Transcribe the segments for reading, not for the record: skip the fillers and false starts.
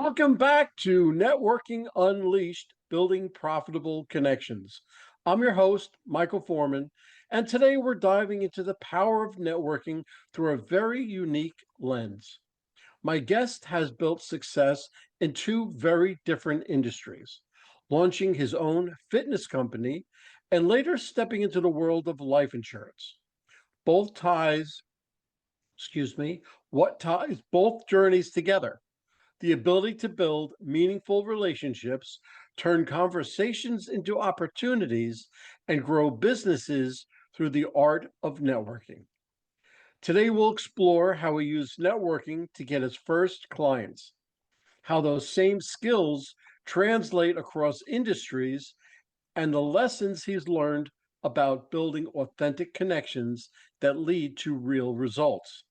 Welcome back to Networking Unleashed, Building Profitable Connections. I'm your host, Michael Forman, and today we're diving into the power of networking through a very unique lens. My guest has built success in two very different industries, launching his own fitness company and later stepping into the world of life insurance. Both ties, what ties both journeys together? The ability to build meaningful relationships, turn conversations into opportunities, and grow businesses through the art of networking. Today, we'll explore how he used networking to get his first clients, how those same skills translate across industries, and the lessons he's learned about building authentic connections that lead to real results.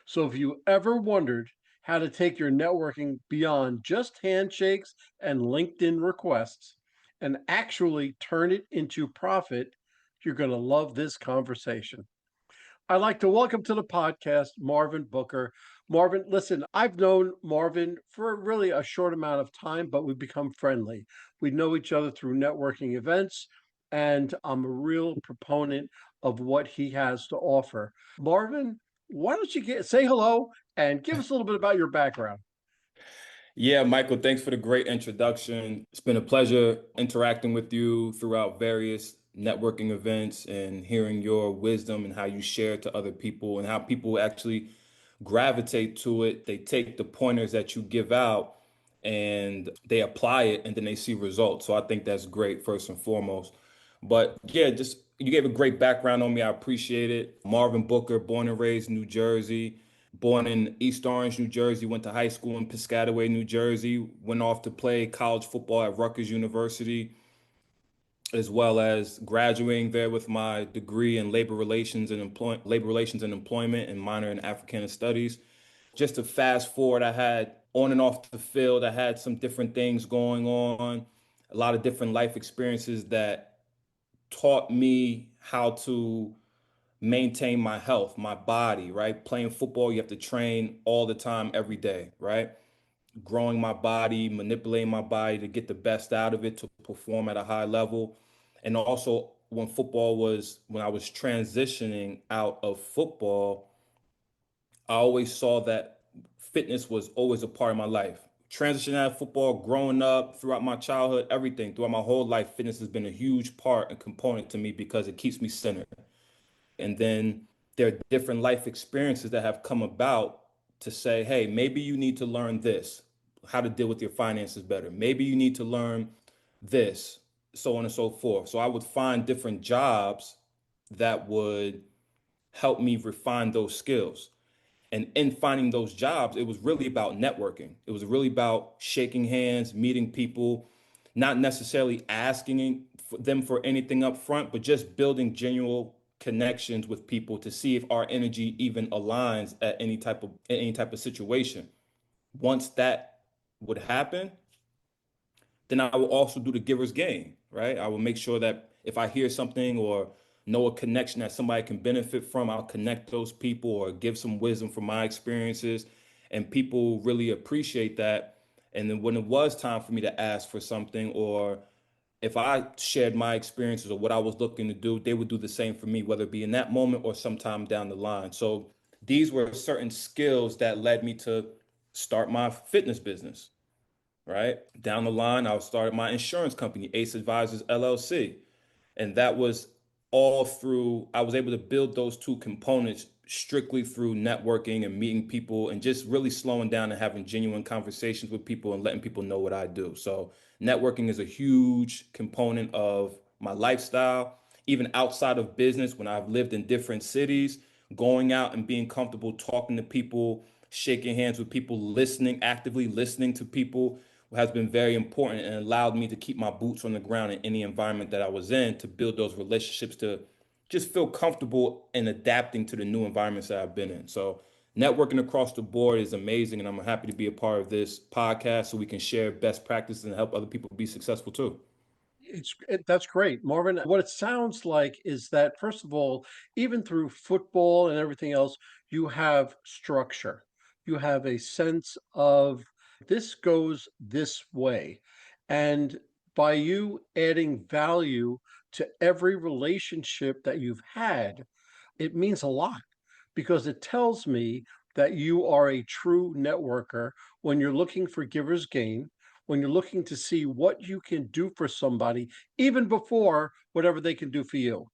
So if you ever wondered how to take your networking beyond just handshakes and LinkedIn requests and actually turn it into profit, you're going to love this conversation. I'd like to welcome to the podcast Marvin Booker. Marvin, listen, I've known Marvin for really a short amount of time, but we've become friendly. We know each other through networking events, and I'm a real proponent of what he has to offer. Marvin, why don't you say hello and give us a little bit about your background? Yeah, Michael, thanks for the great introduction. It's been a pleasure interacting with you throughout various networking events and hearing your wisdom and how you share it to other people and how people actually gravitate to it. They take the pointers that you give out and they apply it and then they see results. So I think that's great, first and foremost. But yeah, just you gave a great background on me. I appreciate it. Marvin Booker, born and raised New Jersey. Born in East Orange, New Jersey, went to high school in Piscataway, New Jersey, went off to play college football at Rutgers University, as well as graduating there with my degree in labor relations and employment and minor in Africana studies. Just to fast forward, I had on and off the field, I had some different things going on, a lot of different life experiences that taught me how to maintain my health, my body, right? Playing football, you have to train all the time, every day, right? Growing my body, manipulating my body to get the best out of it, to perform at a high level. And also, when I was transitioning out of football, I always saw that fitness was always a part of my life. Transitioning out of football, growing up, throughout my childhood, everything, throughout my whole life, fitness has been a huge part and component to me because it keeps me centered. And then there are different life experiences that have come about to say, hey, maybe you need to learn this, how to deal with your finances better. Maybe you need to learn this, so on and so forth. So I would find different jobs that would help me refine those skills. And in finding those jobs, it was really about networking. It was really about shaking hands, meeting people, not necessarily asking them for anything up front, but just building genuine connections with people to see if our energy even aligns at any type of situation. Once that would happen, then I will also do the giver's gain, right? I will make sure that if I hear something or know a connection that somebody can benefit from, I'll connect those people or give some wisdom from my experiences. And people really appreciate that. And then when it was time for me to ask for something, or if I shared my experiences or what I was looking to do, they would do the same for me, whether it be in that moment or sometime down the line. So these were certain skills that led me to start my fitness business, right? Down the line, I started my insurance company, Ace Advisors LLC. And that was all through, I was able to build those two components strictly through networking and meeting people and just really slowing down and having genuine conversations with people and letting people know what I do. So, networking is a huge component of my lifestyle. Even outside of business, when I've lived in different cities, going out and being comfortable talking to people, shaking hands with people, listening, actively listening to people has been very important and allowed me to keep my boots on the ground in any environment that I was in, to build those relationships, to just feel comfortable in adapting to the new environments that I've been in. So networking across the board is amazing, and I'm happy to be a part of this podcast so we can share best practices and help other people be successful too. That's great, Marvin. What it sounds like is that, first of all, even through football and everything else, you have structure. You have a sense of This goes this way. And by you adding value to every relationship that you've had, it means a lot because it tells me that you are a true networker when you're looking for giver's gain, when you're looking to see what you can do for somebody, even before whatever they can do for you.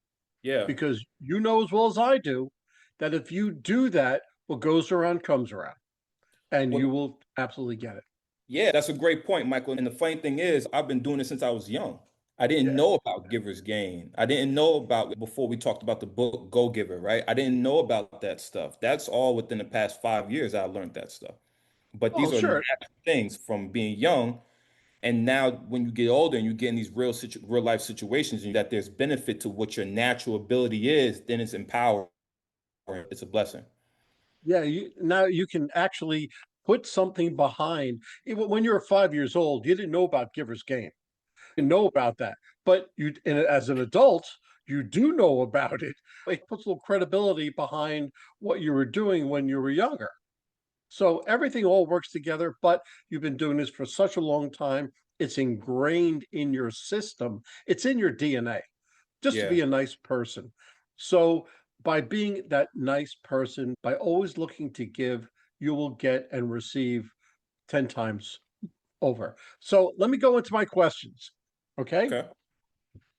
Yeah. Because you know as well as I do that if you do that, what goes around comes around, and Well, you will absolutely get it. yeah, that's a great point, Michael. And the funny thing is, I've been doing it since I was young. I didn't Yeah. know about Giver's Gain. I didn't know about before we talked about the book Go Giver, right? I didn't know about that stuff. That's all within the past 5 years I learned that stuff. But Oh, these are sure. natural things from being young. And now when you get older and you get in these real life situations and that there's benefit to what your natural ability is, then it's empowering. It's a blessing. Yeah, now you can actually put something behind. When you were 5 years old, you didn't know about giver's gain. You didn't know about that, but and as an adult, you do know about it. It puts a little credibility behind what you were doing when you were younger. So everything all works together, but you've been doing this for such a long time. It's ingrained in your system. It's in your DNA just to Yeah. be a nice person. So by being that nice person, by always looking to give, you will get and receive 10 times over. So let me go into my questions. Okay. Okay.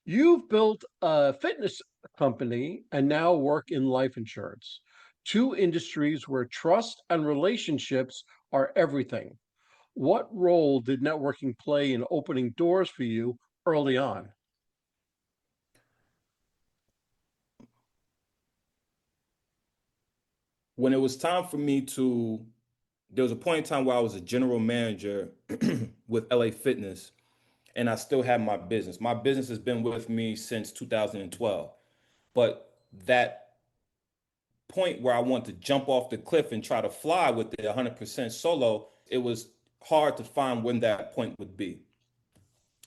You've built a fitness company and now work in life insurance, two industries where trust and relationships are everything. What role did networking play in opening doors for you early on? When it was time for me to, there was a point in time where I was a general manager with LA Fitness, and I still had my business. My business has been with me since 2012. But that point where I wanted to jump off the cliff and try to fly with it 100% solo, it was hard to find when that point would be.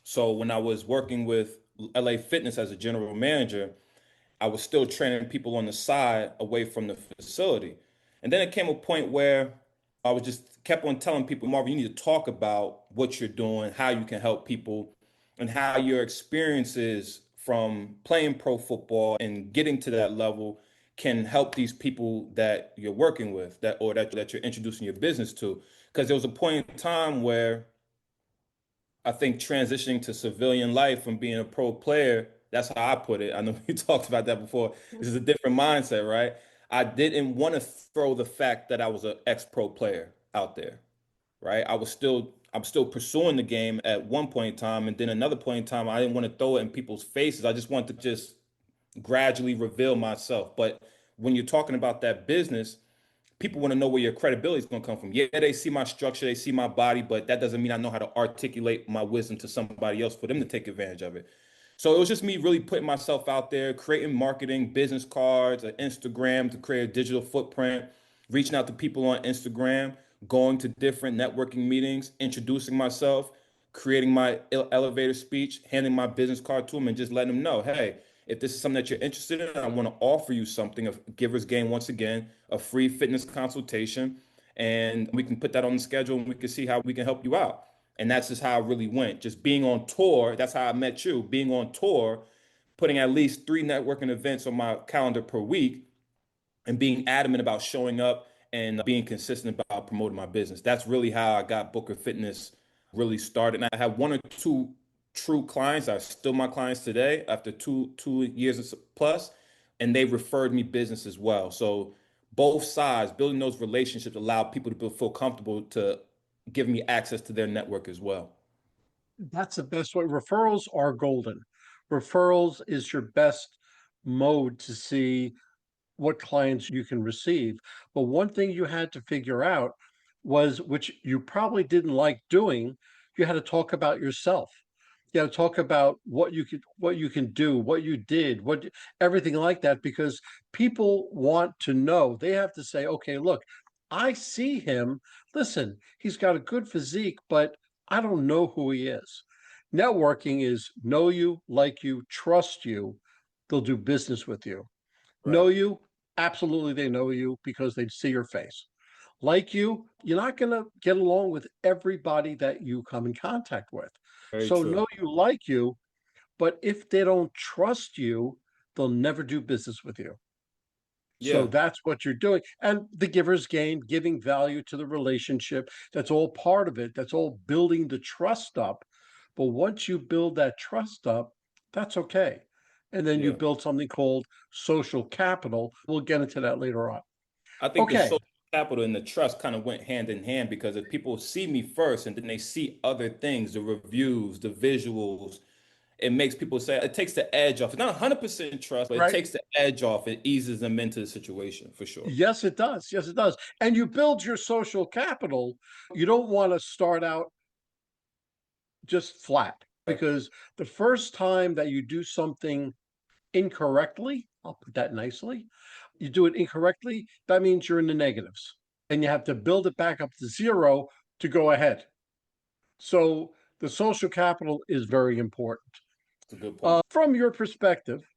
So when I was working with LA Fitness as a general manager, I was still training people on the side away from the facility. And then it came a point where I was just kept on telling people, Marvin, you need to talk about what you're doing, how you can help people, and how your experiences from playing pro football and getting to that level can help these people that you're working with, that you're introducing your business to. Because there was a point in time where I think transitioning to civilian life from being a pro player, that's how I put it. I know we talked about that before. This is a different mindset, right? I didn't want to throw the fact that I was an ex-pro player out there, right? I'm still pursuing the game at one point in time, and then another point in time, I didn't want to throw it in people's faces. I just wanted to just gradually reveal myself. But when you're talking about that business, people want to know where your credibility is going to come from. Yeah, they see my structure, they see my body, but that doesn't mean I know how to articulate my wisdom to somebody else for them to take advantage of it. So it was just me really putting myself out there, creating marketing, business cards, an Instagram to create a digital footprint, reaching out to people on Instagram, going to different networking meetings, introducing myself, creating my elevator speech, handing my business card to them, and just letting them know, hey, if this is something that you're interested in, I want to offer you something of Giver's Gain once again, a free fitness consultation, and we can put that on the schedule and we can see how we can help you out. And that's just how it really went. Just being on tour, that's how I met you. Being on tour, putting at least 3 networking events on my calendar per week, and being adamant about showing up and being consistent about promoting my business. That's really how I got Booker Fitness really started. And I have 1 or 2 true clients that are still my clients today after two years plus, and they referred me business as well. So both sides, building those relationships allow people to feel comfortable to give me access to their network as well. That's the best way. Referrals are golden. Referrals is your best mode to see what clients you can receive. But one thing you had to figure out was, which you probably didn't like doing, you had to talk about yourself. You had to talk about what you can do, what you did, everything like that, because people want to know. They have to say, okay, look, I see him. Listen, he's got a good physique, but I don't know who he is. Networking is know you, like you, trust you. They'll do business with you. Right. Know you? Absolutely, they know you because they see your face. like you're not going to get along with everybody that you come in contact with. Very So true. know you like you, but if they don't trust you, they'll never do business with you. So Yeah. that's what you're doing. And the giver's gain, giving value to the relationship, that's all part of it. That's all building the trust up. But once you build that trust up, that's okay. And then you Yeah. build something called social capital. We'll get into that later on. I think the Okay. social capital and the trust kind of went hand in hand because if people see me first and then they see other things, the reviews, the visuals, it makes people say it takes the edge off. It's not 100% trust, but it Right. takes the edge off. It eases them into the situation for sure. Yes, it does. Yes, it does. And you build your social capital. You don't want to start out just flat Right. because the first time that you do something incorrectly, I'll put that nicely, you do it incorrectly, that means you're in the negatives and you have to build it back up to zero to go ahead. So the social capital is very important. That's a good point. From your perspective,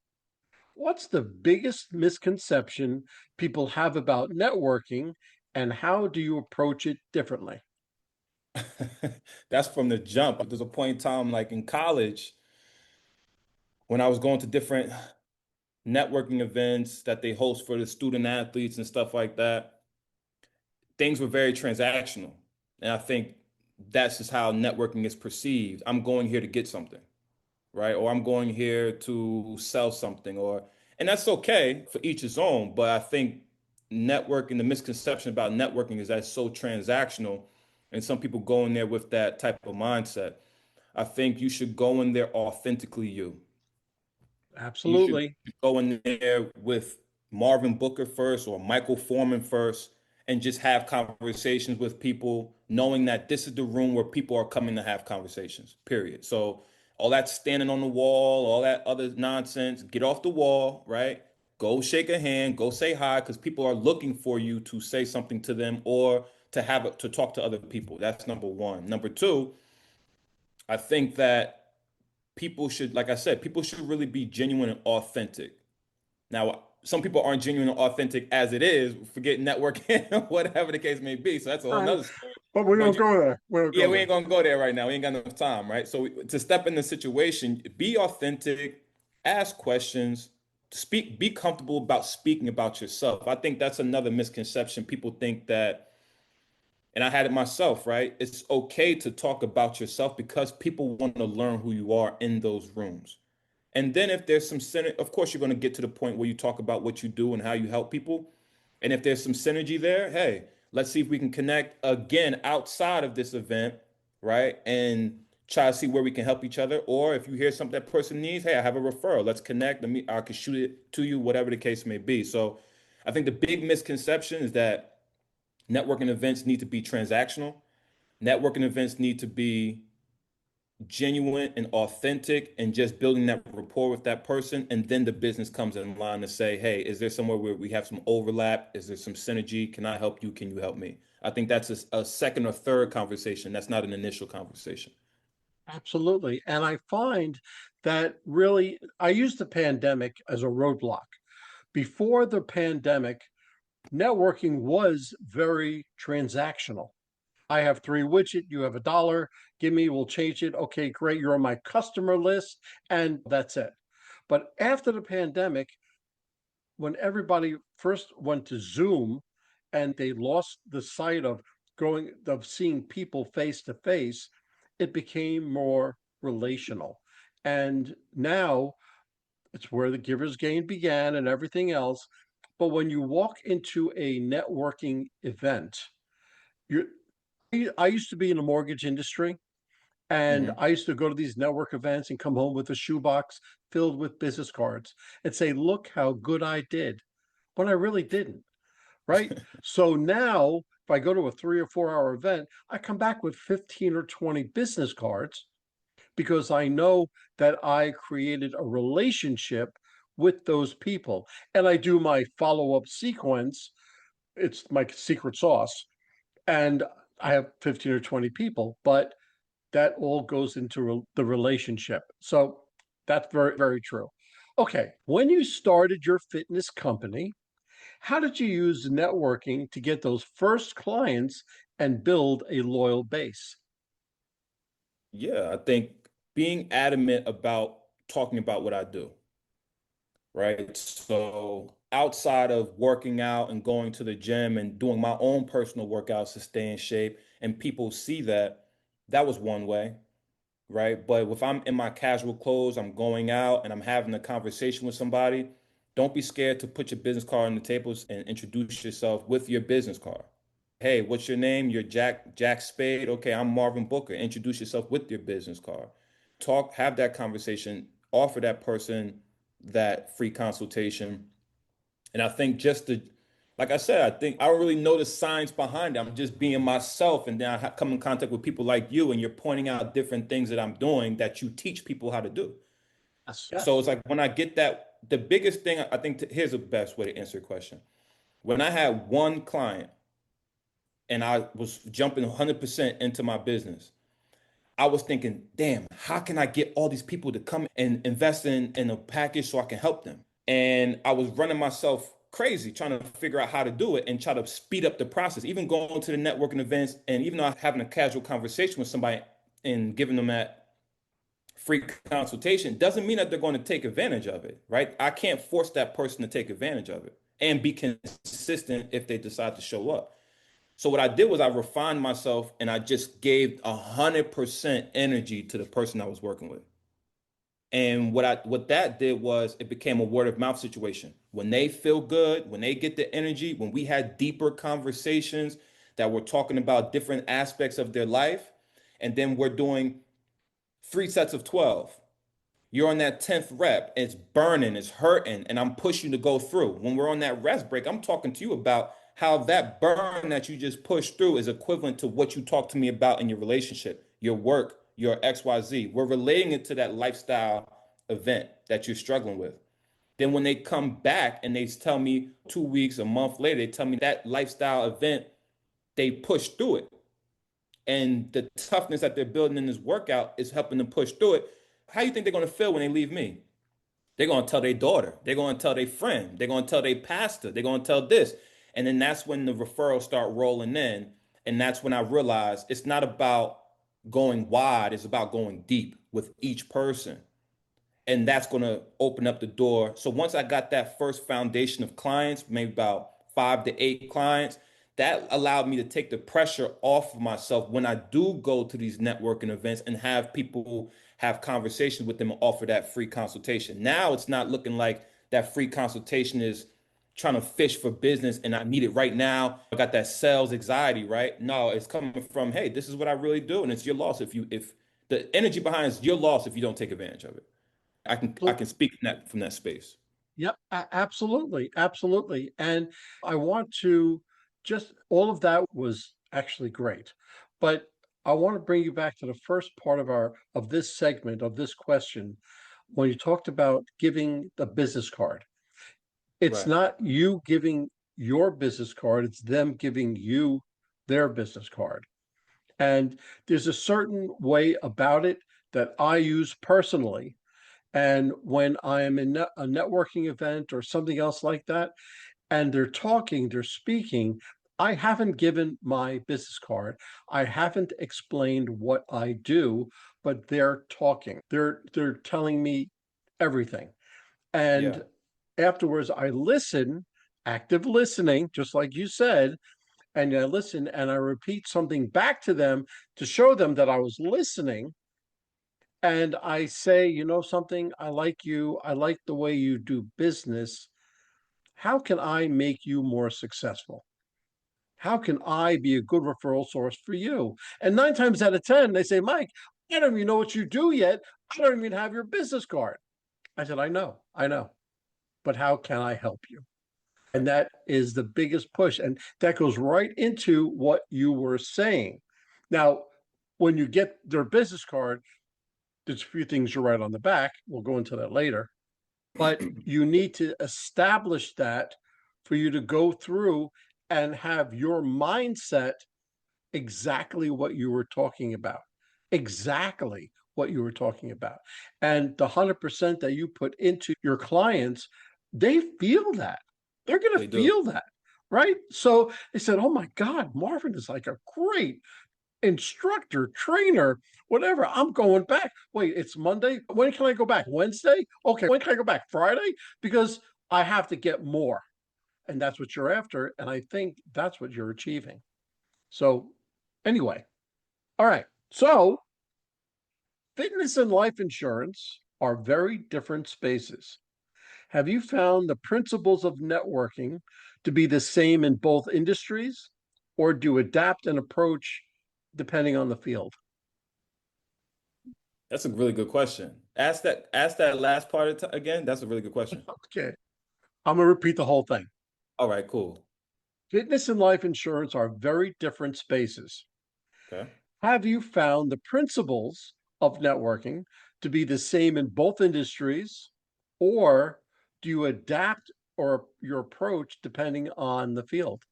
what's the biggest misconception people have about networking and how do you approach it differently? That's from the jump. There's a point in time, like in college, when I was going to different networking events that they host for the student athletes and stuff like that, things were very transactional. And I think that's just how networking is perceived. I'm going here to get something, right? Or I'm going here to sell something, and that's okay for each his own. But I think networking, the misconception about networking is that it's so transactional, and some people go in there with that type of mindset. I think you should go in there authentically you. You should Absolutely. go in there with Marvin Booker first or Michael Forman first and just have conversations with people, knowing that this is the room where people are coming to have conversations, period. So, all that standing on the wall, all that other nonsense, get off the wall, right? Go shake a hand, go say hi, because people are looking for you to say something to them or to talk to other people. That's number one. Number two, I think that people should, like I said, people should really be genuine and authentic. Now, some people aren't genuine and authentic as it is, forget networking, whatever the case may be. So that's a whole Right. nother story. But we don't But go there. We don't yeah, go we there. ain't gonna go there right now. We ain't got enough time, right? So to step in the situation, be authentic, ask questions, speak, be comfortable about speaking about yourself. I think that's another misconception. People think that, and I had it myself, right? It's okay to talk about yourself because people want to learn who you are in those rooms. And then if there's some synergy, of course, you're going to get to the point where you talk about what you do and how you help people. And if there's some synergy there, hey, let's see if we can connect again outside of this event, right? And try to see where we can help each other. Or if you hear something that person needs, hey, I have a referral. Let's connect. I can shoot it to you, whatever the case may be. So I think the big misconception is that networking events need to be transactional. Networking events need to be genuine and authentic and just building that rapport with that person. And then the business comes in line to say, hey, is there somewhere where we have some overlap? Is there some synergy? Can I help you? Can you help me? I think that's a second or third conversation. That's not an initial conversation. Absolutely. And I find that really, I use the pandemic as a roadblock. Before the pandemic, networking was very transactional. I have three widget, you have a dollar, give me, we'll change it. Okay, great. You're on my customer list, and that's it. But after the pandemic, when everybody first went to Zoom and they lost the sight of seeing people face to face, it became more relational. And now it's where the giver's gain began and everything else. But when you walk into a networking event, you're I used to be in the mortgage industry and Hmm. I used to go to these network events and come home with a shoebox filled with business cards and say, look how good I did, when I really didn't. Right. So now, if I go to a 3 or 4 hour event, I come back with 15 or 20 business cards because I know that I created a relationship with those people. And I do my follow up sequence. It's my secret sauce. And I have 15 or 20 people, but that all goes into the relationship. So that's very, very true. Okay. When you started your fitness company, How did you use networking to get those first clients and build a loyal base? Yeah, I think being adamant about talking about what I do, right? So outside of working out and going to the gym and doing my own personal workouts to stay in shape, and people see that, that was one way, right? But if I'm in my casual clothes, I'm going out and I'm having a conversation with somebody, don't be scared to put your business card on the tables and introduce yourself with your business card. Hey, what's your name? You're Jack Spade. Okay, I'm Marvin Booker. Introduce yourself with your business card. Talk, have that conversation, offer that person that free consultation. And I think just the, like I said, I think I don't really know the science behind it. I'm just being myself. And then come in contact with people like you, and you're pointing out different things that I'm doing that you teach people how to do. Yes. So Yes. it's like when I get that, the biggest thing, I think, here's the best way to answer your question. When I had one client and I was jumping 100% into my business, I was thinking, damn, how can I get all these people to come and invest in a package so I can help them? And I was running myself crazy trying to figure out how to do it and try to speed up the process. Even going to the networking events, and even though I'm having a casual conversation with somebody and giving them that free consultation doesn't mean that they're going to take advantage of it, right? I can't force that person to take advantage of it and be consistent if they decide to show up. So what I did was I refined myself and I just gave 100% energy to the person I was working with. And what that did was it became a word of mouth situation. When they feel good, when they get the energy, when we had deeper conversations that were talking about different aspects of their life, and then we're doing 3 sets of 12. You're on that 10th rep, it's burning, it's hurting, and I'm pushing you to go through. When we're on that rest break, I'm talking to you about how that burn that you just pushed through is equivalent to what you talked to me about in your relationship, your work, your XYZ. We're relating it to that lifestyle event that you're struggling with. Then when they come back and they tell me 2 weeks, a month later, they tell me that lifestyle event, they pushed through it. And the toughness that they're building in this workout is helping them push through it. How do you think they're going to feel when they leave me? They're going to tell their daughter. They're going to tell their friend. They're going to tell their pastor. They're going to tell this. And then that's when the referrals start rolling in. And that's when I realized it's not about going wide, it's about going deep with each person. And that's going to open up the door. So once I got that first foundation of clients, maybe about 5 to 8 clients, that allowed me to take the pressure off of myself when I do go to these networking events and have people have conversations with them and offer that free consultation. Now it's not looking like that free consultation is trying to fish for business and I need it right now. I got that sales anxiety, right? No, it's coming from, hey, this is what I really do, and it's your loss if the energy behind it is your loss if you don't take advantage of it. I can speak from that space. Yep, absolutely, absolutely. And I want to just all of that was actually great, but I want to bring you back to the first part of our of this segment of this question when you talked about giving the business card. It's Right. not you giving your business card, it's them giving you their business card. And there's a certain way about it that I use personally, and when I am in a networking event or something else like that, and they're talking, they're speaking, I haven't given my business card. I haven't explained what I do, but they're talking. They're telling me everything. Yeah. And afterwards I listen, active listening, just like you said, and I listen and I repeat something back to them to show them that I was listening, and I say, you know something, I like you. I like the way you do business. How can I make you more successful? How can I be a good referral source for you? And 9 times out of 10, they say, Mike, I don't even know what you do yet. I don't even have your business card. I said, I know, but how can I help you? And that is the biggest push. And that goes right into what you were saying. Now, when you get their business card, there's a few things you write on the back. We'll go into that later. But you need to establish that for you to go through and have your mindset exactly what you were talking about. Exactly what you were talking about. And the 100% that you put into your clients, they feel that. They're going to They do. feel that, right? So they said, oh my God, Marvin is like a great instructor, trainer, whatever. I'm going back. Wait, it's Monday. When can I go back? Wednesday? Okay, when can I go back? Friday? Because I have to get more. And that's what you're after. And I think that's what you're achieving. So, anyway, all right. So, fitness and life insurance are very different spaces. Have you found the principles of networking to be the same in both industries, or do you adapt and approach depending on the field? That's a really good question. Ask that last part again. That's a really good question. Okay, I'm going to repeat the whole thing. All right, cool. Fitness and life insurance are very different spaces. Okay. Have you found the principles of networking to be the same in both industries, or do you adapt or your approach depending on the field?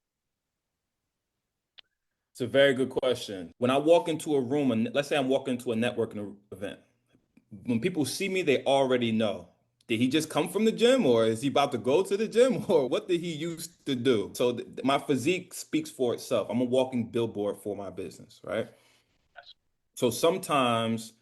It's a very good question. When I walk into a room, and let's say I'm walking into a networking event, when people see me, they already know. Did he just come from the gym, or is he about to go to the gym, or what did he used to do? So my physique speaks for itself. I'm a walking billboard for my business, right? So sometimes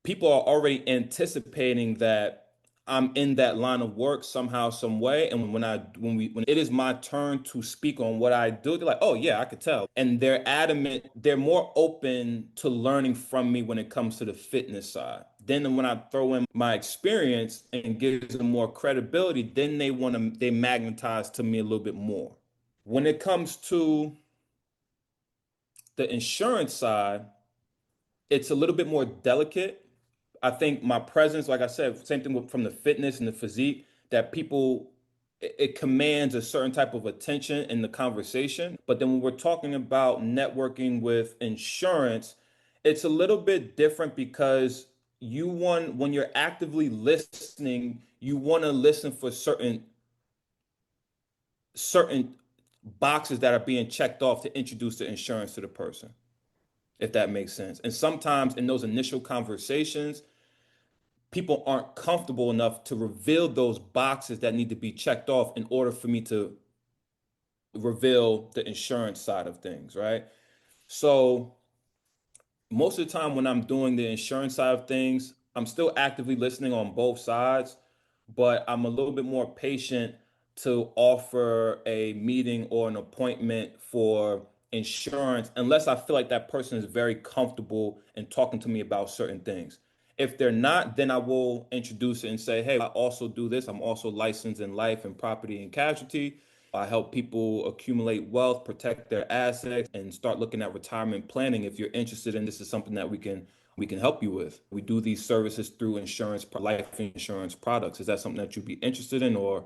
people are already anticipating that I'm in that line of work somehow, some way. And when it is my turn to speak on what I do, they're like, "Oh yeah, I could tell." And they're adamant, they're more open to learning from me when it comes to the fitness side. Then when I throw in my experience and gives them more credibility, then they magnetize to me a little bit more. When it comes to the insurance side, it's a little bit more delicate. I think my presence, like I said, same thing from the fitness and the physique, that people, it commands a certain type of attention in the conversation. But then when we're talking about networking with insurance, it's a little bit different because when you're actively listening, you want to listen for certain boxes that are being checked off to introduce the insurance to the person, if that makes sense. And sometimes in those initial conversations, people aren't comfortable enough to reveal those boxes that need to be checked off in order for me to reveal the insurance side of things, right? So most of the time when I'm doing the insurance side of things, I'm still actively listening on both sides, but I'm a little bit more patient to offer a meeting or an appointment for insurance unless I feel like that person is very comfortable in talking to me about certain things. If they're not, then I will introduce it and say, hey, I also do this. I'm also licensed in life and property and casualty. I help people accumulate wealth, protect their assets, and start looking at retirement planning. If you're interested in this, is something that we can help you with. We do these services through insurance, life insurance products. Is that something that you'd be interested in, or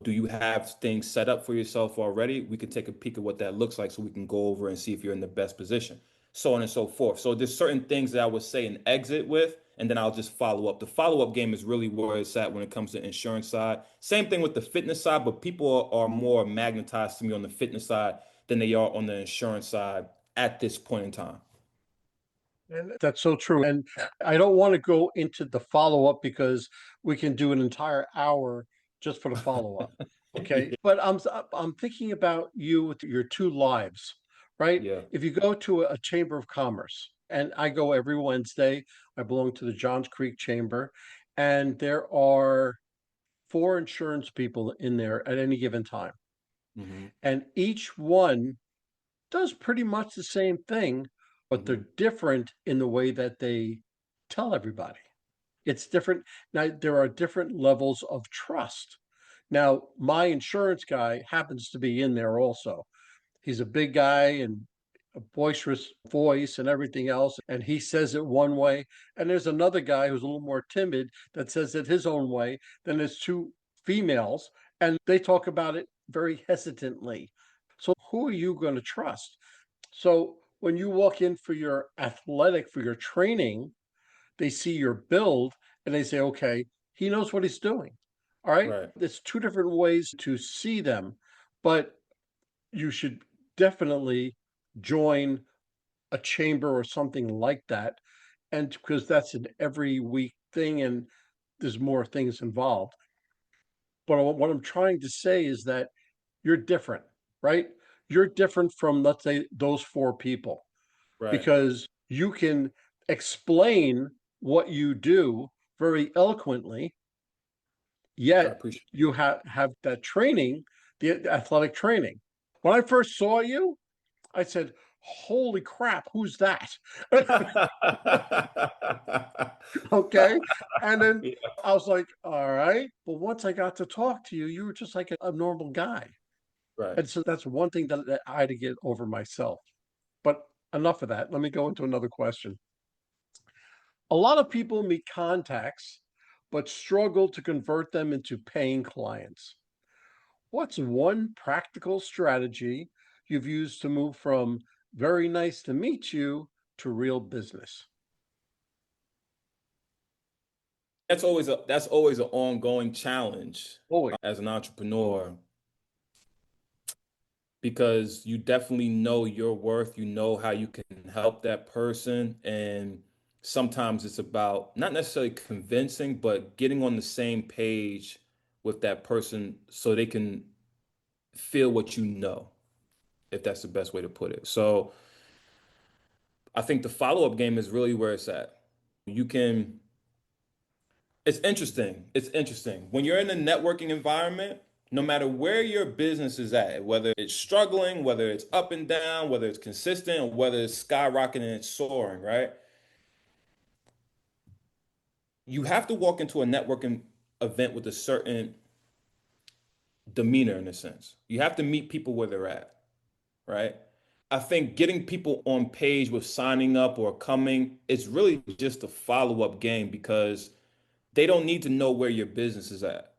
do you have things set up for yourself already? We could take a peek at what that looks like so we can go over and see if you're in the best position, so on and so forth. So there's certain things that I would say and exit with, and then I'll just follow up. The follow-up game is really where it's at when it comes to insurance side. Same thing with the fitness side, but people are more magnetized to me on the fitness side than they are on the insurance side at this point in time. And that's so true. And I don't want to go into the follow up because we can do an entire hour just for the follow up. Okay. But I'm thinking about you with your two lives, right? Yeah. If you go to a chamber of commerce, and I go every Wednesday, I belong to the Johns Creek Chamber, and there are four insurance people in there at any given time. Hmm. And each one does pretty much the same thing, but Hmm. they're different in the way that they tell everybody. It's different. Now, there are different levels of trust. Now, my insurance guy happens to be in there also. He's a big guy and a boisterous voice and everything else. And he says it one way. And there's another guy who's a little more timid that says it his own way. Then there's two females, and they talk about it very hesitantly. So, who are you going to trust? So, when you walk in for your athletic, for your training, they see your build and they say, okay, he knows what he's doing. All right. Right. There's two different ways to see them, but you should definitely join a chamber or something like that. And because that's an every week thing and there's more things involved. But what I'm trying to say is that you're different, right? You're different from, let's say, those four people, Right. because you can explain what you do very eloquently, I yet appreciate you have that training, the athletic training. When I first saw you, I said, holy crap, who's that? Okay. And then Yeah, I was like, all right. But once I got to talk to you, you were just like a normal guy. right. And so that's one thing that I had to get over myself. But enough of that. Let me go into another question. A lot of people meet contacts, but struggle to convert them into paying clients. What's one practical strategy you've used to move from very nice to meet you to real business? That's always an ongoing challenge Always. as an entrepreneur because you definitely know your worth, you know how you can help that person, and sometimes it's about not necessarily convincing, but getting on the same page with that person so they can feel what you know, if that's the best way to put it. So I think the follow-up game is really where it's at. You can It's interesting. It's interesting. When you're in a networking environment, no matter where your business is at, whether it's struggling, whether it's up and down, whether it's consistent, or whether it's skyrocketing and it's soaring, right? You have to walk into a networking event with a certain demeanor in a sense. You have to meet people where they're at, right? I think getting people on page with signing up or coming, it's really just a follow-up game because they don't need to know where your business is at.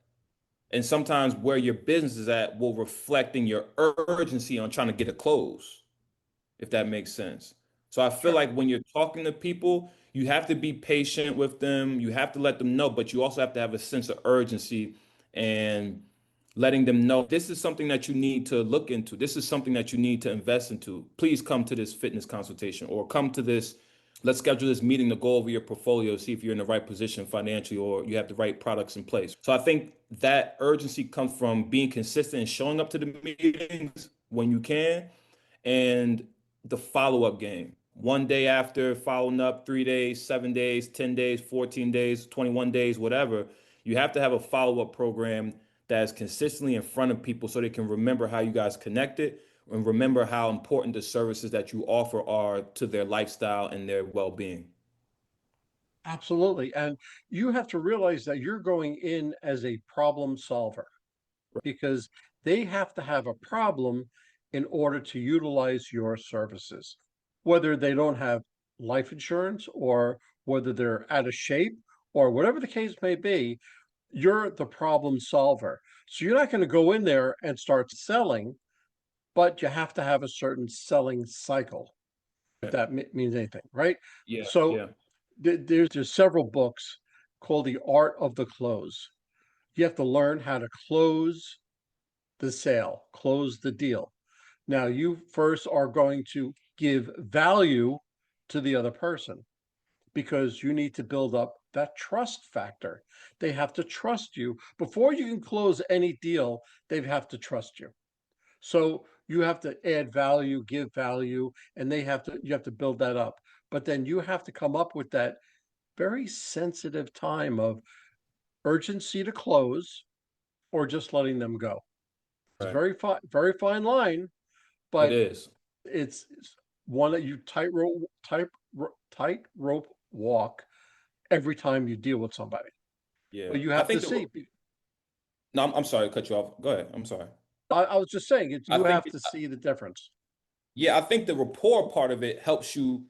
And sometimes where your business is at will reflect in your urgency on trying to get a close, if that makes sense. So I feel Sure. like when you're talking to people, you have to be patient with them. You have to let them know, but you also have to have a sense of urgency and letting them know this is something that you need to look into. This is something that you need to invest into. Please come to this fitness consultation or come to this. Let's schedule this meeting to go over your portfolio, see if you're in the right position financially or you have the right products in place. So I think that urgency comes from being consistent and showing up to the meetings when you can and the follow-up game. One day after following up, 3 days, 7 days, 10 days, 14 days, 21 days, whatever. You have to have a follow-up program that is consistently in front of people so they can remember how you guys connected and remember how important the services that you offer are to their lifestyle and their well-being. Absolutely. And you have to realize that you're going in as a problem solver, because they have to have a problem in order to utilize your services, whether they don't have life insurance or whether they're out of shape or whatever the case may be. You're the problem solver. So you're not going to go in there and start selling, but you have to have a certain selling cycle, if that means anything, right? Yeah, So yeah. there's several books called The Art of the Close. You have to learn how to close the sale, close the deal. Now, you first are going to give value to the other person because you need to build up that trust factor. They have to trust you. Before you can close any deal, they have to trust you. So you have to add value, give value, and you have to build that up. But then you have to come up with that very sensitive time of urgency to close or just letting them go. It's a Right. very fine line, It but is. it's one that you tightrope walk every time you deal with somebody. Yeah. But you I have to think see. no, I'm sorry to cut you off. Go ahead. I'm sorry. I was just saying I you think have to see the difference. Yeah, I think the rapport part of it helps you,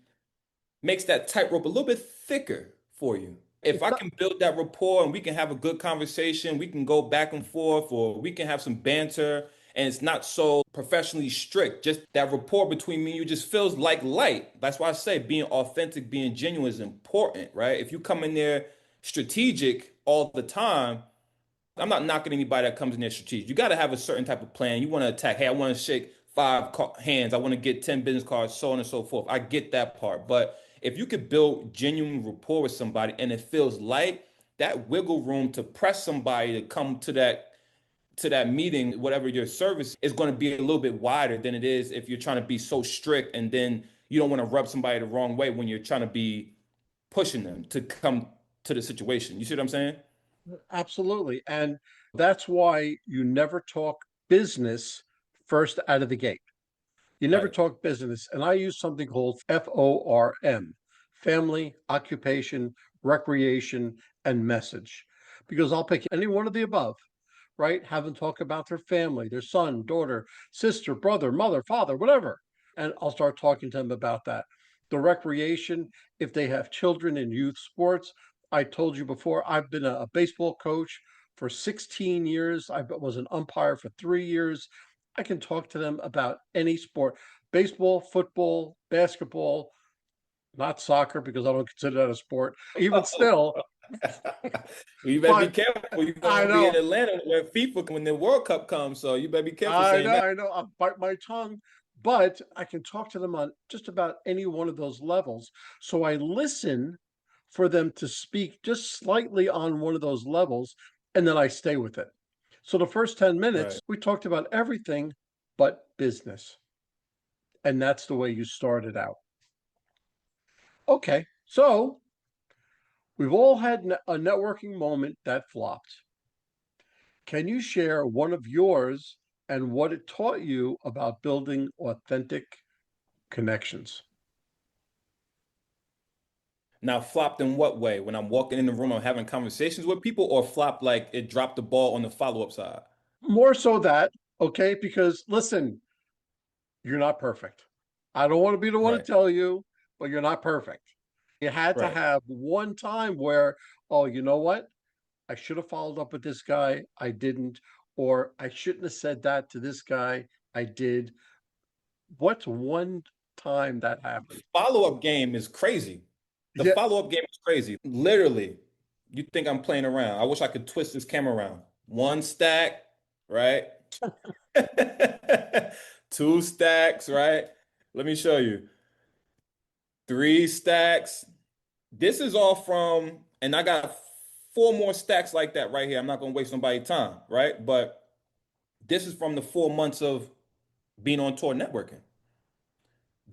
makes that tightrope a little bit thicker for you. If It's I not. can build that rapport and we can have a good conversation, we can go back and forth, or we can have some banter, and it's not so professionally strict. Just that rapport between me and you just feels like light. That's why I say being authentic, being genuine is important, right? If you come in there strategic all the time, I'm not knocking anybody that comes in there strategic. You got to have a certain type of plan. You want to attack. Hey, I want to shake hands. I want to get 10 business cards, so on and so forth. I get that part. But if you could build genuine rapport with somebody and it feels light, that wiggle room to press somebody to come to that to that meeting, whatever your service is going to be a little bit wider than it is if you're trying to be so strict, and then you don't want to rub somebody the wrong way when you're trying to be pushing them to come to the situation. You see what I'm saying? Absolutely. And that's why you never talk business first out of the gate. You never Right. talk business. And I use something called FORM, family, occupation, recreation, and message, because I'll pick any one of the above, right? Have them talk about their family, their son, daughter, sister, brother, mother, father, whatever. And I'll start talking to them about that. The recreation, if they have children in youth sports, I told you before, I've been a baseball coach for 16 years. I was an umpire for 3 years. I can talk to them about any sport: baseball, football, basketball, not soccer because I don't consider that a sport. Even still, You better be but careful. You're I gonna be in know, Atlanta when the World Cup comes, so you better be careful I saying know, that. I know. I bite my tongue, but I can talk to them on just about any one of those levels. So I listen for them to speak just slightly on one of those levels, and then I stay with it. So the first 10 minutes, Right. we talked about everything but business. And that's the way you started out. Okay, so we've all had a networking moment that flopped. Can you share one of yours and what it taught you about building authentic connections? Now, flopped in what way? When I'm walking in the room, I'm having conversations with people, or flopped like it dropped the ball on the follow-up side? More so that, okay, because listen, you're not perfect. I don't want to be the one to Right. tell you, but you're not perfect. You had to Right. have one time where, oh, you know what? I should have followed up with this guy. I didn't. Or I shouldn't have said that to this guy. I did. What's one time that happened? Follow-up game is crazy. The Yeah. follow-up game is crazy. Literally, you think I'm playing around. I wish I could twist this camera around. One stack, right? Two stacks, right? Let me show you. Three stacks. This is all from, and I got four more stacks like that right here. I'm not gonna waste nobody's time, right? But this is from the 4 months of being on tour networking.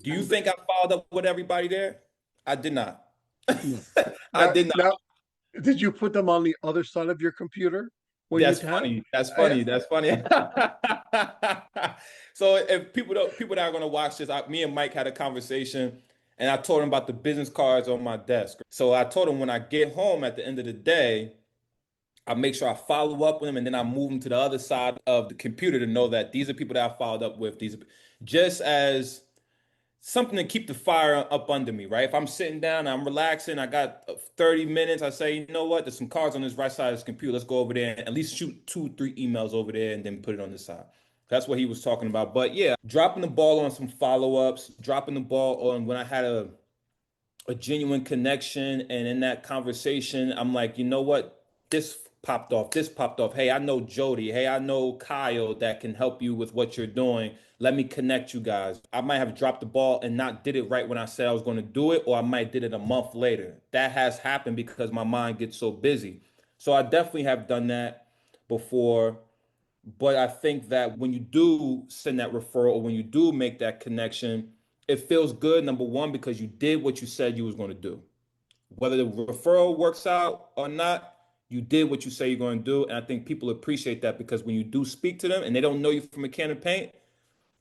Do you And think I followed up with everybody there? I did not. no. I Now, did not. now, did you put them on the other side of your computer when That's you'd have? funny. That's I, funny. That's funny. So if people that are gonna watch this, me and Mike had a conversation, and I told him about the business cards on my desk. So I told him when I get home at the end of the day, I make sure I follow up with them, and then I move them to the other side of the computer to know that these are people that I followed up with. These are just as something to keep the fire up under me, right? If I'm sitting down, I'm relaxing, I got 30 minutes, I say, you know what, there's some cards on this right side of this computer. Let's go over there and at least shoot 2, 3 emails over there and then put it on this side. That's what he was talking about. But yeah, dropping the ball on some follow-ups, dropping the ball on when I had a genuine connection. And in that conversation, I'm like, you know what? This popped off. This popped off. Hey, I know Jody. Hey, I know Kyle that can help you with what you're doing. Let me connect you guys. I might have dropped the ball and not did it right when I said I was going to do it, or I might did it a month later. That has happened because my mind gets so busy. So I definitely have done that before. But I think that when you do send that referral or when you do make that connection, it feels good, number one, because you did what you said you was going to do. Whether the referral works out or not, you did what you say you're going to do. And I think people appreciate that because when you do speak to them and they don't know you from a can of paint,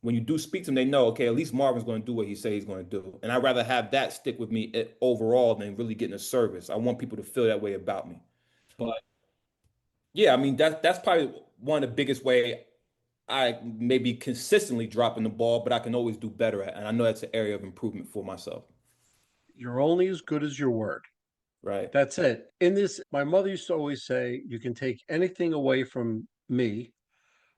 when you do speak to them, they know, okay, at least Marvin's going to do what he says he's going to do. And I'd rather have that stick with me overall than really getting a service. I want people to feel that way about me. But yeah, I mean, that's probably one of the biggest way I maybe consistently dropping the ball, but I can always do better at. And I know that's an area of improvement for myself. you're only as good as your word. Right. That's it. In this, my mother used to always say, you can take anything away from me,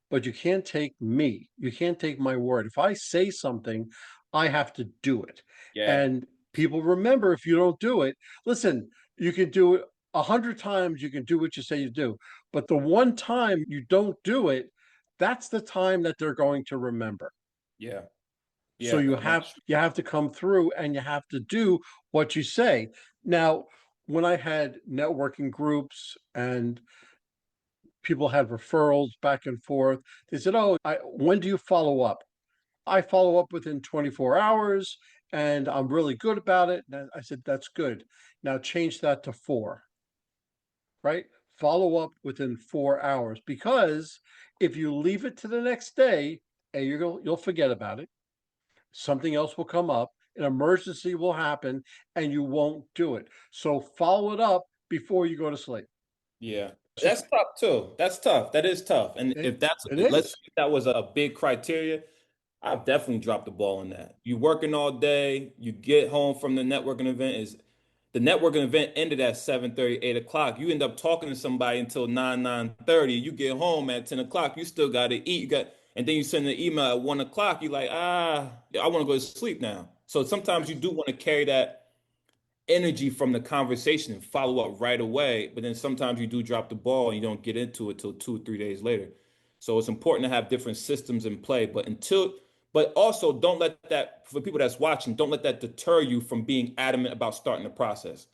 but you can't take me. You can't take my word. If I say something, I have to do it. Yeah. And people remember if you don't do it, listen, you can do it 100 times, you can do what you say you do. But the one time you don't do it, that's the time that they're going to remember. Yeah. So Yeah. you have to come through and you have to do what you say. Now, when I had networking groups and People had referrals back and forth. They said, "Oh, when do you follow up?" I follow up within 24 hours and I'm really good about it. And I said, "That's good. Now change that to 4, right? Follow up within 4 hours, because if you leave it to the next day, you'll forget about it. Something else will come up, an emergency will happen, and you won't do it. So follow it up before you go to sleep." Yeah. It's That's just, tough too. That's tough. That is tough. And it, if that's, it let's say is. that was a big criteria, I've definitely dropped the ball on that. You working all day, you get home from the networking event, is the networking event ended at 7:30, 8 o'clock. You end up talking to somebody until 9, 9:30. You get home at 10 o'clock. You still got to eat. And then you send an email at 1 o'clock. You're like, I want to go to sleep now. So sometimes you do want to carry that energy from the conversation and follow up right away. But then sometimes you do drop the ball and you don't get into it till 2 or 3 days later. So it's important to have different systems in play. But also don't let that, for people that's watching, don't let that deter you from being adamant about starting the process.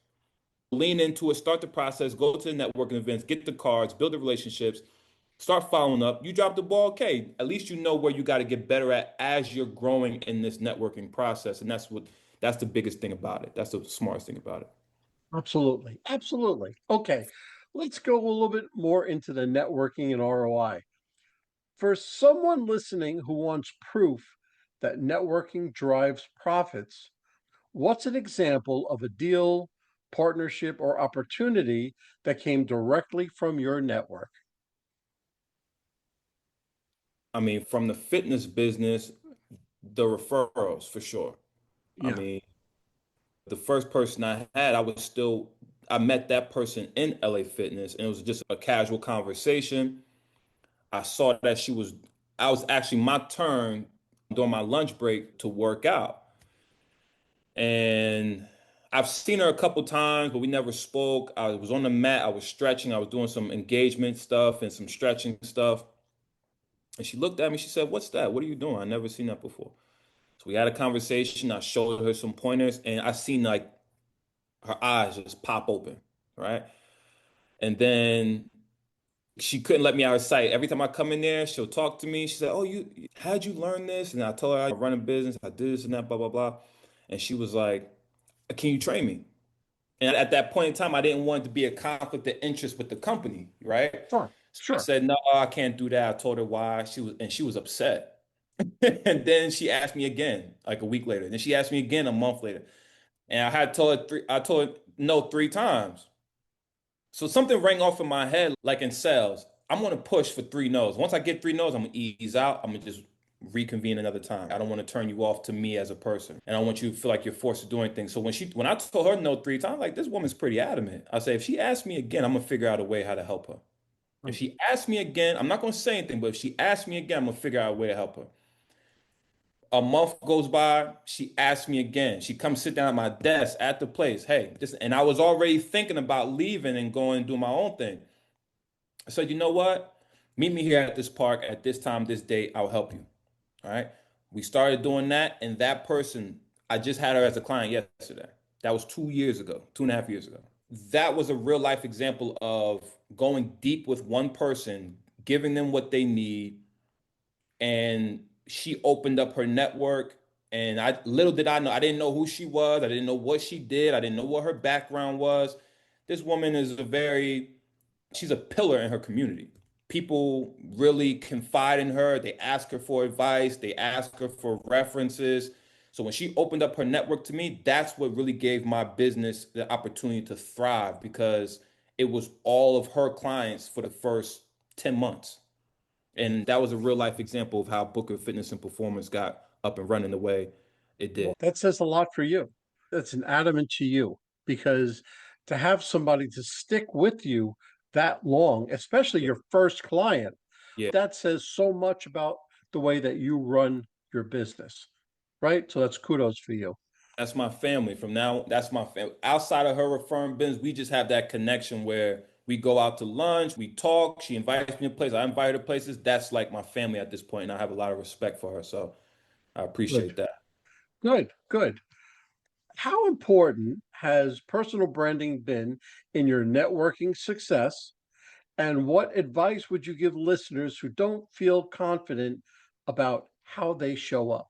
Lean into it, start the process, go to the networking events, get the cards, build the relationships, start following up. You drop the ball, okay. At least you know where you got to get better at as you're growing in this networking process. And that's the biggest thing about it. That's the smartest thing about it. Absolutely. Absolutely. Okay. Let's go a little bit more into the networking and ROI. For someone listening who wants proof that networking drives profits, what's an example of a deal, partnership, or opportunity that came directly from your network? I mean, from the fitness business, the referrals for sure. I Yeah. mean, the first person I had, I met that person in LA Fitness, and it was just a casual conversation. I saw that I was actually my turn during my lunch break to work out. And I've seen her a couple times, but we never spoke. I was on the mat, I was stretching, I was doing some engagement stuff and some stretching stuff. And she looked at me, she said, "What's that? What are you doing? I've never seen that before." So we had a conversation. I showed her some pointers, and I seen like her eyes just pop open, right? And then she couldn't let me out of sight. Every time I come in there, she'll talk to me. She said, "Oh, how'd you learn this?" And I told her I run a business, I do this and that, blah, blah, blah. And she was like, "Can you train me?" And at that point in time, I didn't want it to be a conflict of interest with the company, right? Sure. So I Sure. said, "No, I can't do that." I told her why. She was upset. And then she asked me again, like a week later. Then she asked me again a month later. And I told her no 3 times. So something rang off in my head, like in sales. I'm gonna push for 3 no's. Once I get 3 no's, I'm gonna ease out. I'm gonna just reconvene another time. I don't want to turn you off to me as a person. And I want you to feel like you're forced to do anything. So when I told her no 3 times, like this woman's pretty adamant. I say if she asks me again, I'm gonna figure out a way how to help her. If Right. she asks me again, I'm not gonna say anything, but if she asks me again, I'm gonna figure out a way to help her. A month goes by, she asks me again. She comes sit down at my desk at the place. Hey, this, and I was already thinking about leaving and going and do my own thing. I said, you know what? Meet me here at this park at this time, this date. I'll help you. All right. We started doing that, and that person, I just had her as a client yesterday. That was 2 years ago, 2.5 years ago. That was a real life example of going deep with one person, giving them what they need, and she opened up her network. And I little did I know, I didn't know who she was, I didn't know what she did, I didn't know what her background was. This woman is she's a pillar in her community. People really confide in her, they ask her for advice, they ask her for references. So when she opened up her network to me, that's what really gave my business the opportunity to thrive, because it was all of her clients for the first 10 months. And that was a real life example of how Booker Fitness and Performance got up and running the way it did. Well, that says a lot for you. That's an adamant to you, because to have somebody to stick with you that long, especially Yeah. your first client, Yeah. that says so much about the way that you run your business, right? So that's kudos for you. That's my family. From now, that's my family. Outside of her referring business, we just have that connection where we go out to lunch, we talk. She invites me to places, I invite her to places. That's like my family at this point, and I have a lot of respect for her. So I Good, appreciate that. good, good. How important has personal branding been in your networking success? And what advice would you give listeners who don't feel confident about how they show up?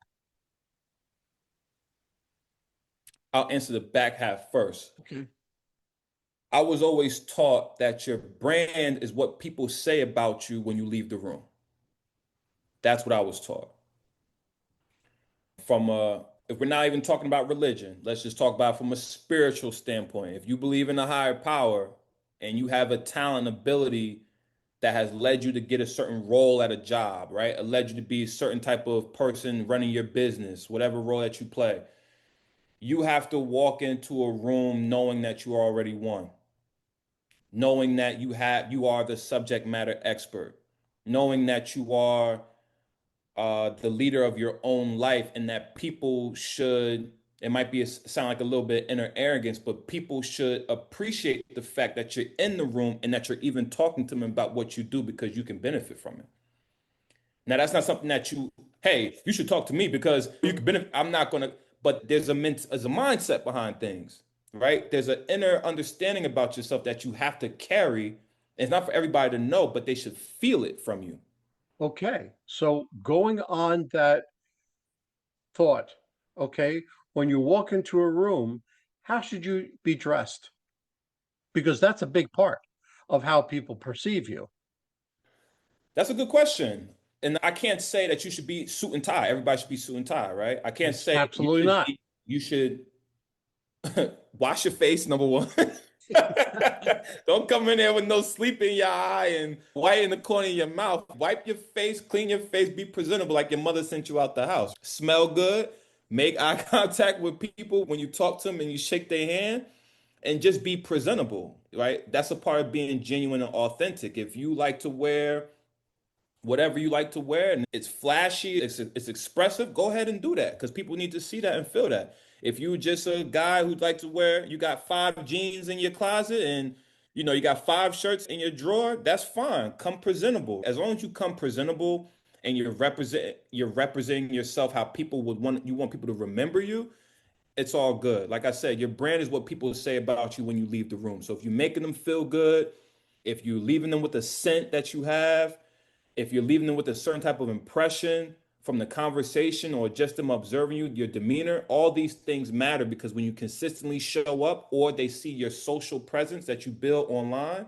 I'll answer the back half first. Okay. I was always taught that your brand is what people say about you when you leave the room. That's what I was taught. If we're not even talking about religion, let's just talk about it from a spiritual standpoint. If you believe in a higher power and you have a talent, ability that has led you to get a certain role at a job, right? It led you to be a certain type of person running your business, whatever role that you play. You have to walk into a room knowing that you already won, knowing that you are the subject matter expert, knowing that you are the leader of your own life, and that people should, it might be sound like a little bit inner arrogance, but people should appreciate the fact that you're in the room and that you're even talking to them about what you do because you can benefit from it. Now, that's not something that hey, you should talk to me because you can benefit. I'm not going to, but there's a mindset behind things, right? There's an inner understanding about yourself that you have to carry. It's not for everybody to know, but they should feel it from you. Okay. So going on that thought, okay, when you walk into a room, how should you be dressed? Because that's a big part of how people perceive you. That's a good question. And I can't say that you should be suit and tie. Everybody should be suit and tie, right? I can't It's say absolutely not. you should wash your face, number one. Don't come in there with no sleep in your eye and white in the corner of your mouth. Wipe your face, clean your face, be presentable like your mother sent you out the house. Smell good, make eye contact with people when you talk to them and you shake their hand, and just be presentable, right? That's a part of being genuine and authentic. If you like to wear whatever you like to wear and it's flashy, it's expressive, go ahead and do that because people need to see that and feel that. If you just a guy who'd like to wear, you got 5 jeans in your closet and you got 5 shirts in your drawer, that's fine. Come presentable. As long as you come presentable and you're representing yourself how people would want people to remember you, it's all good. Like I said, your brand is what people say about you when you leave the room. So if you're making them feel good, if you're leaving them with a scent that you have, if you're leaving them with a certain type of impression from the conversation or just them observing you, your demeanor, all these things matter because when you consistently show up or they see your social presence that you build online,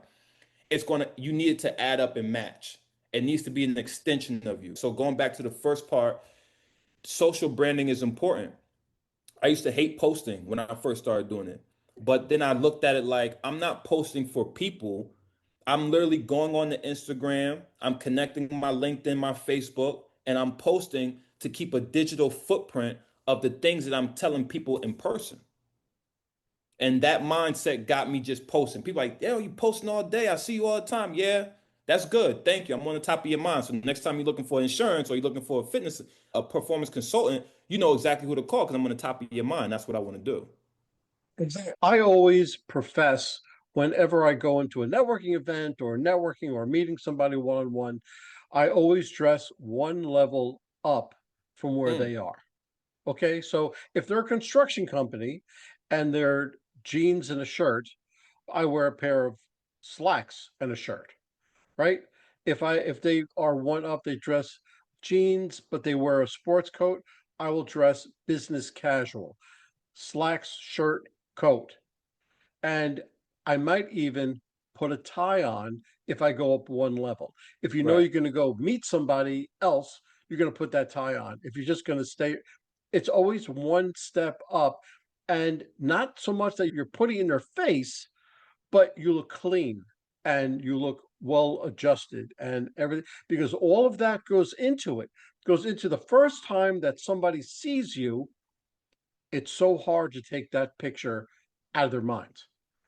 you need it to add up and match. It needs to be an extension of you. So going back to the first part, social branding is important. I used to hate posting when I first started doing it. But then I looked at it like I'm not posting for people. I'm literally going on the Instagram, I'm connecting my LinkedIn, my Facebook, and I'm posting to keep a digital footprint of the things that I'm telling people in person. And that mindset got me just posting. People like, yo, you posting all day. I see you all the time. Yeah, that's good. Thank you. I'm on the top of your mind. So next time you're looking for insurance or you're looking for a performance consultant, you know exactly who to call because I'm on the top of your mind. That's what I want to do. Exactly. I always profess whenever I go into a networking event or networking or meeting somebody one on one, I always dress one level up from where Mm, they are. Okay. So if they're a construction company and they're jeans and a shirt, I wear a pair of slacks and a shirt, right? If they are one up, they dress jeans, but they wear a sports coat, I will dress business casual, slacks, shirt, coat. And I might even put a tie on if I go up one level. If you know right. you're going to go meet somebody else, you're going to put that tie on. If you're just going to stay, it's always one step up, and not so much that you're putting in their face, but you look clean and you look well adjusted and everything, because all of that goes into it. Goes into the first time that somebody sees you, it's so hard to take that picture out of their minds.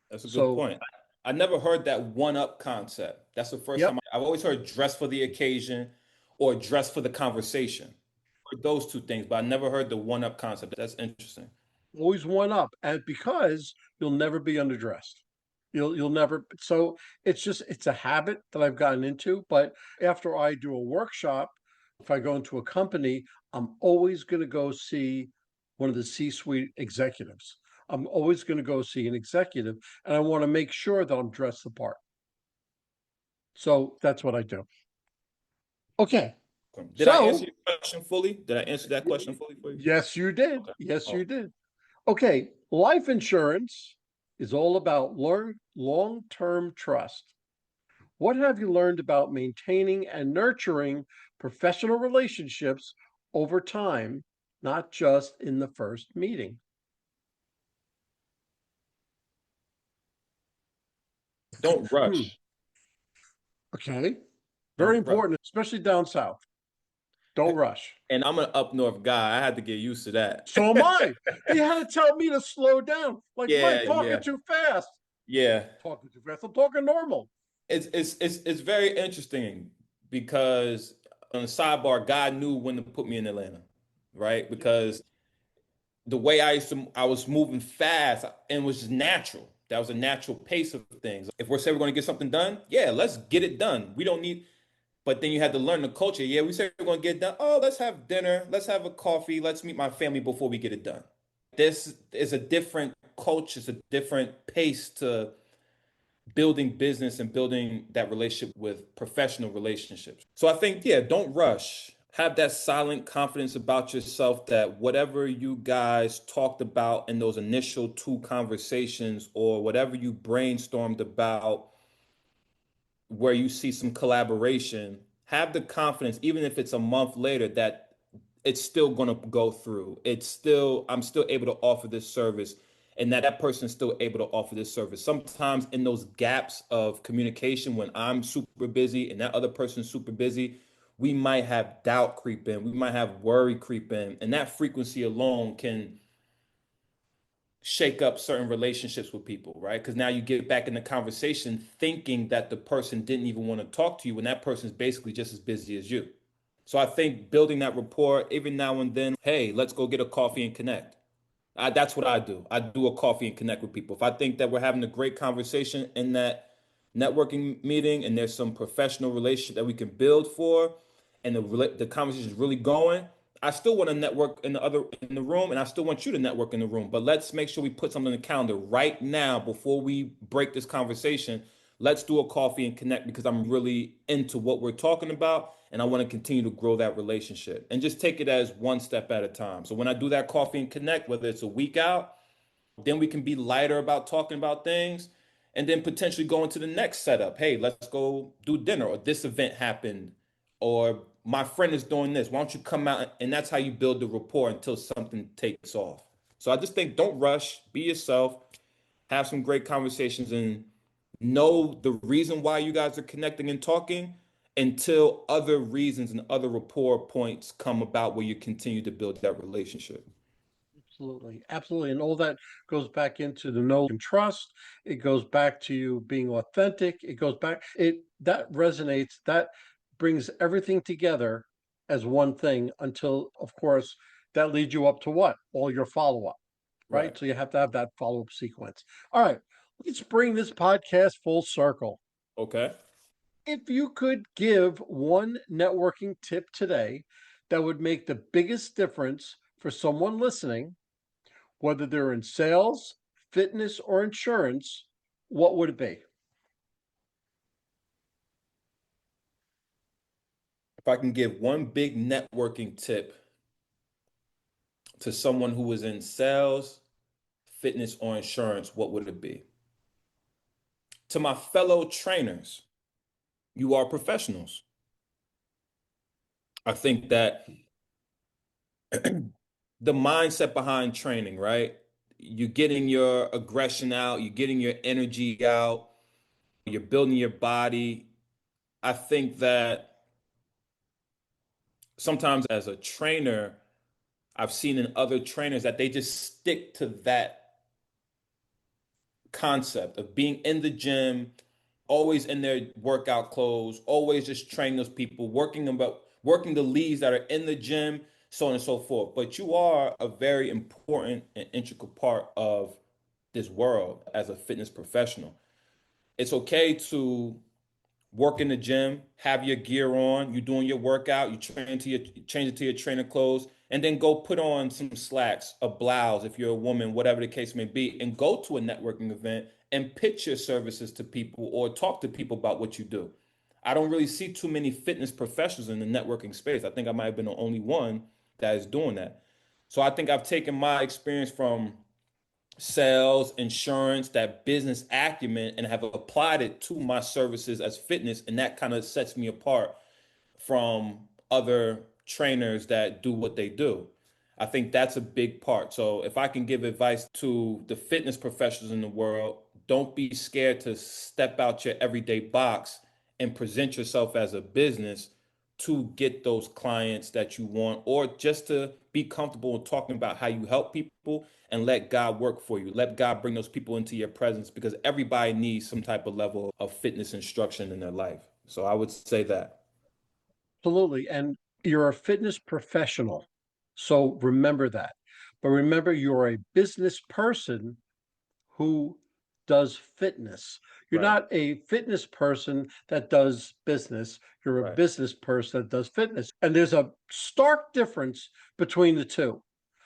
That's a good So, point. I never heard that one up concept. That's the first yep, time I've always heard dress for the occasion or dress for the conversation. Heard those two things, but I never heard the one up concept. That's interesting. always one up, and because you'll never be underdressed. You'll never. So it's a habit that I've gotten into. But after I do a workshop, if I go into a company, I'm always going to go see one of the C-suite executives. I'm always going to go see an executive, and I want to make sure that I'm dressed the part. So that's what I do. Okay. Did I So answer your question fully? Did I answer that question fully for you? yes, you did. Okay. Yes, Oh, you did. Okay. Life insurance is all about long-term trust. What have you learned about maintaining and nurturing professional relationships over time, not just in the first meeting? don't Hmm. rush. Okay. Very Don't rush. important, especially down south. Don't rush. And I'm an up north guy. I had to get used to that. So am I. He had to tell me to slow down. Like, Yeah, Mike, talking yeah, too fast. yeah. Talking too fast. I'm talking normal. It's very interesting because on the sidebar, God knew when to put me in Atlanta, right? Because the way I was moving fast and it was just natural. That was a natural pace of things. If we're saying we're going to get something done, yeah, let's get it done. We don't need, but then you had to learn the culture. Yeah, we say we're going to get it done. Oh, let's have dinner. Let's have a coffee. Let's meet my family before we get it done. This is a different culture. It's a different pace to building business and building that relationship with professional relationships. So I think, yeah, don't rush. Have that silent confidence about yourself that whatever you guys talked about in those initial two conversations or whatever you brainstormed about where you see some collaboration, have the confidence, even if it's a month later, that it's still going to go through. I'm still able to offer this service and that person is still able to offer this service. Sometimes in those gaps of communication, when I'm super busy and that other person's super busy, we might have doubt creep in, we might have worry creep in, and that frequency alone can shake up certain relationships with people, right? Because now you get back in the conversation thinking that the person didn't even want to talk to you when that person is basically just as busy as you. So I think building that rapport every now and then, hey, let's go get a coffee and connect. That's what I do. I do a coffee and connect with people. If I think that we're having a great conversation in that networking meeting and there's some professional relationship that we can build for, and the conversation is really going, I still want to network in the room, and I still want you to network in the room. But let's make sure we put something in the calendar right now before we break this conversation. Let's do a coffee and connect because I'm really into what we're talking about and I want to continue to grow that relationship and just take it as one step at a time. So when I do that coffee and connect, whether it's a week out, then we can be lighter about talking about things and then potentially go into the next setup. Hey, let's go do dinner, or this event happened, or my friend is doing this. Why don't you come out? And that's how you build the rapport until something takes off. So I just think don't rush, be yourself, have some great conversations, and know the reason why you guys are connecting and talking until other reasons and other rapport points come about where you continue to build that relationship. Absolutely. Absolutely. And all that goes back into the know and trust. It goes back to you being authentic. It goes back, that resonates, that brings everything together as one thing until, of course, that leads you up to what? All your follow-up, right? Right. So you have to have that follow-up sequence. All right. Let's bring this podcast full circle. Okay. If you could give one networking tip today that would make the biggest difference for someone listening, whether they're in sales, fitness, or insurance, what would it be? If I can give one big networking tip to someone who is in sales, fitness, or insurance, what would it be? To my fellow trainers, you are professionals. I think that the mindset behind training, right? You're getting your aggression out, you're getting your energy out, you're building your body. I think that sometimes as a trainer, I've seen in other trainers that they just stick to that concept of being in the gym, always in their workout clothes, always just training those people, working the leads that are in the gym, so on and so forth. But you are a very important and integral part of this world as a fitness professional. It's okay to work in the gym, have your gear on, you're doing your workout, change it to your trainer clothes, and then go put on some slacks, a blouse if you're a woman, whatever the case may be, and go to a networking event and pitch your services to people or talk to people about what you do. I don't really see too many fitness professionals in the networking space. I think I might have been the only one that is doing that. So I think I've taken my experience from sales, insurance, that business acumen, and have applied it to my services as fitness. And that kind of sets me apart from other trainers that do what they do. I think that's a big part. So if I can give advice to the fitness professionals in the world, don't be scared to step out your everyday box and present yourself as a business to get those clients that you want, or just to be comfortable in talking about how you help people and let God work for you. Let God bring those people into your presence, because everybody needs some type of level of fitness instruction in their life. So I would say that. Absolutely. And you're a fitness professional. So remember that. But remember, you're a business person who does fitness. You're Right. not a fitness person that does business. You're a Right. business person that does fitness. And there's a stark difference between the two.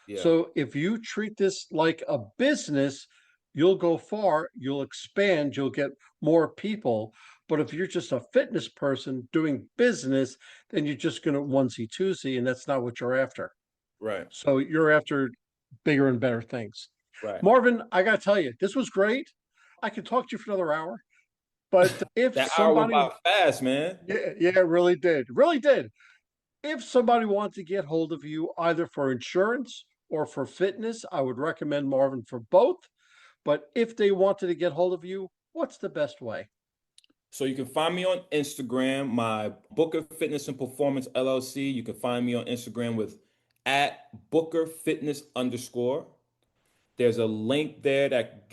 Yeah. So if you treat this like a business, you'll go far, you'll expand, you'll get more people. But if you're just a fitness person doing business, then you're just going to onesie twosie, and that's not what you're after. Right. So you're after bigger and better things. Right. Marvin, I got to tell you, this was great. I could talk to you for another hour, but if That hour went somebody, by fast, man. yeah, it really did, really did. If somebody wants to get hold of you either for insurance or for fitness, I would recommend Marvin for both. But if they wanted to get hold of you, what's the best way? So you can find me on Instagram, my Booker Fitness and Performance LLC. You can find me on Instagram with at Booker Fitness underscore. There's a link there that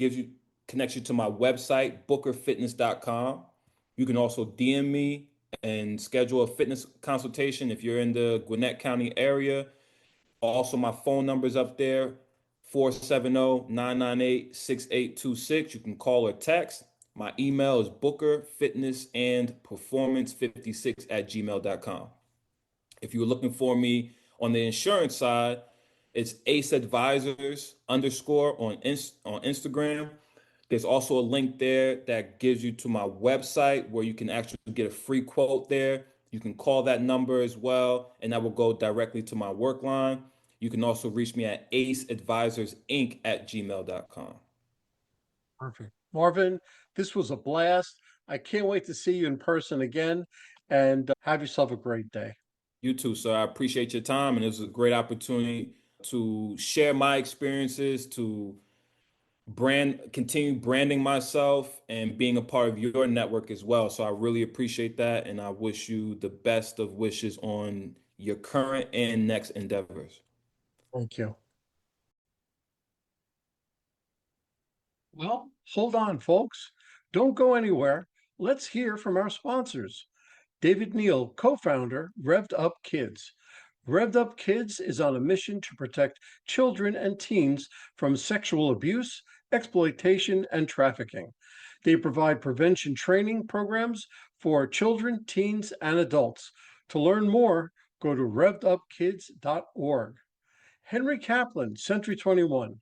connects you to my website, bookerfitness.com. You can also DM me and schedule a fitness consultation if you're in the Gwinnett County area. Also, my phone number is up there, 470-998-6826. You can call or text. My email is bookerfitnessandperformance56@gmail.com. If you were looking for me on the insurance side, it's Ace Advisors underscore on Instagram. There's also a link there that gives you to my website where you can actually get a free quote there. You can call that number as well, and that will go directly to my work line. You can also reach me at aceadvisorsinc@gmail.com. Perfect. Marvin, this was a blast. I can't wait to see you in person again, and have yourself a great day. You too, sir. I appreciate your time, and it was a great opportunity to share my experiences, to continue branding myself and being a part of your network as well. So I really appreciate that, and I wish you the best of wishes on your current and next endeavors. Thank you. Well, hold on, folks. Don't go anywhere. Let's hear from our sponsors. David Neal, co founder, Revved Up Kids. Revved Up Kids is on a mission to protect children and teens from sexual abuse, exploitation, and trafficking. They provide prevention training programs for children, teens, and adults. To learn more, go to revvedupkids.org. Henry Kaplan, Century 21.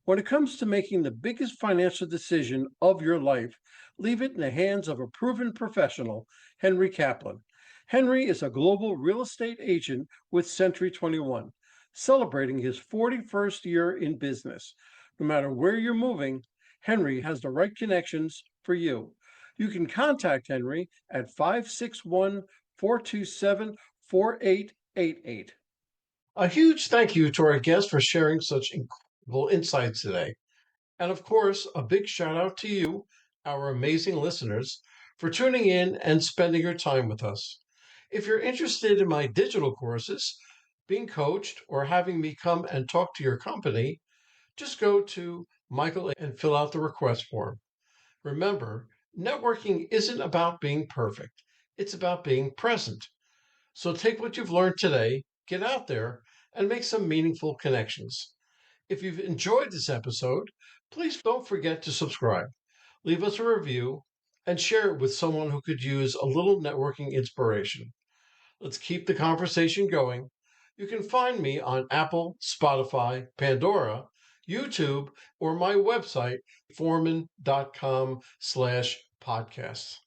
When it comes to making the biggest financial decision of your life, leave it in the hands of a proven professional, Henry Kaplan. Henry is a global real estate agent with Century 21, celebrating his 41st year in business. No matter where you're moving, Henry has the right connections for you. You can contact Henry at 561 427 4888. A huge thank you to our guest for sharing such incredible insights today. And of course, a big shout out to you, our amazing listeners, for tuning in and spending your time with us. If you're interested in my digital courses, being coached, or having me come and talk to your company, just go to Michael and fill out the request form. Remember, networking isn't about being perfect, it's about being present. So take what you've learned today, get out there, and make some meaningful connections. If you've enjoyed this episode, please don't forget to subscribe, leave us a review, and share it with someone who could use a little networking inspiration. Let's keep the conversation going. You can find me on Apple, Spotify, Pandora, YouTube, or my website, forman.com/podcasts.